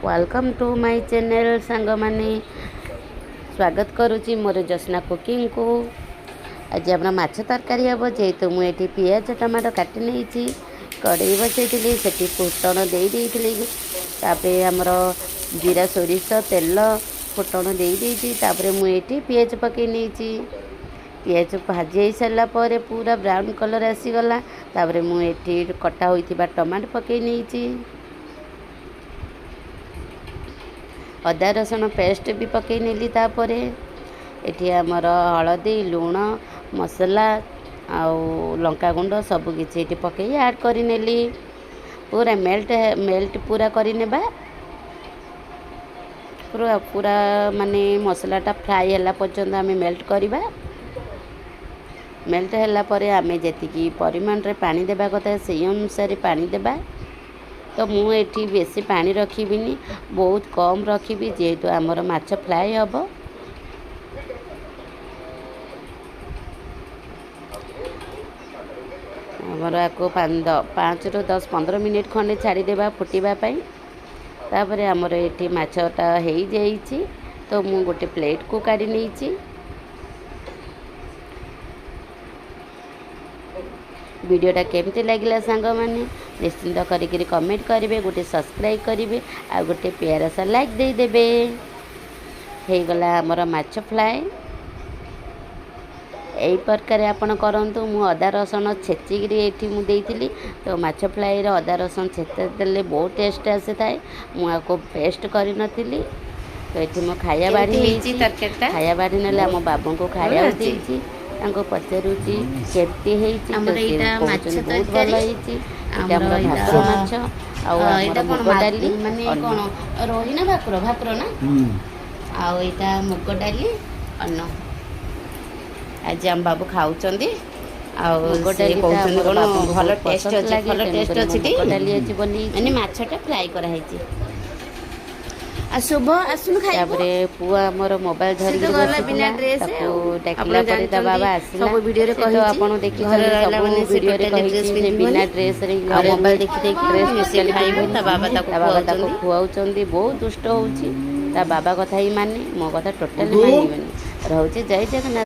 Welcome to my channel सांग माने स्वागत करुच्ची मोर जस्ना कुकिंग को। आज आप माछ तरकारी हम जेहेतु मुझे पियाज टमाटो काटी नहीं कड़े बसई से फुटण दे आमर जीरा सोरिष तेल फुटण दे मुझे पियाज पकई नहीं पियाज भाजी सारा पर पूरा ब्राउन कलर आसीगला मुझे कटा होता टमाटो पकई नहीं अदा रसुण पेस्ट भी पकई नेली तापर एठी आमर हलदी लुण मसला आउ लंका गुंड सब किछि एठी पकई ऐड करि नेली पूरा मेल्ट पूरा करि नेबा पूरा माने मसलाटा फ्राई होला पर्यंत आमे मेल्ट करिबा। मेल्ट होला परे आमे जेतिकी परिमाण रे पानी देबा कथा सेही अनुसार पानी देबा। तो मुझे बेसी पानी रखिबिनी बहुत कम रखिबी जेहेतु आमर माछ फ्राई हम। आमर आपको 5 ରୁ 10-15 मिनिट खंडे छाड़ीदेवा फुटापी तापर आमर ये माछटा हो जाइए। तो मु गोटे प्लेट को काढ़ी नहीं वीडियोटा केमती लगिला सांग माने निश्चिंत करिक कमेंट करेंगे गोटे सब्सक्राइब करेंगे आ गोटे प्यारा सा लाइक दे देबे। हो गला आमर माछ फ्राए यही प्रकार आपन करंतु मु अदा रसुण छेचिक एठी मु देइथिली तो माछ फ्राए रो अदा रसुण छेचे देले बहुत टेस्ट आसे थाए मु आको पेस्ट करि नथिली। तो एठी मो खाया बाड़ी हेची तरकारीटा खाया बाड़ी नले हम बाबू को खाया देइची तांको पचारुची केमती हेची हमर एटा माछ तरकारी एटा हमर भाकुर माछ आ एटा कोन डाली माने कोन रोही ना भाकुर ना आ एटा मुग डाली अन्न आज हम बाबू खाउचंदी आ डाली कहउचंदी कोन भल टेस्ट अछि भल टेस्ट अछि डाली अछि बनी माने माछटा फ्राई करा हेची आ शुभ आसुन खाइबो तापरे पुआ हमर मोबाइल धरि तो गला बिना ड्रेस ताको डाकिला परे ता बाबा आसिला सब वीडियो रे कहि तो आपण देखि घर रहला माने से वीडियो रे ड्रेस कहि जे बिना ड्रेस रे मोबाइल देखि ड्रेस मिसल खाइबो ता बाबा ताको खुआउचंदी बहुत दुष्ट होउची ता बाबा कथा ही माने मो कथा टोटली मानिबेनी रहउची जय जगन्नाथ।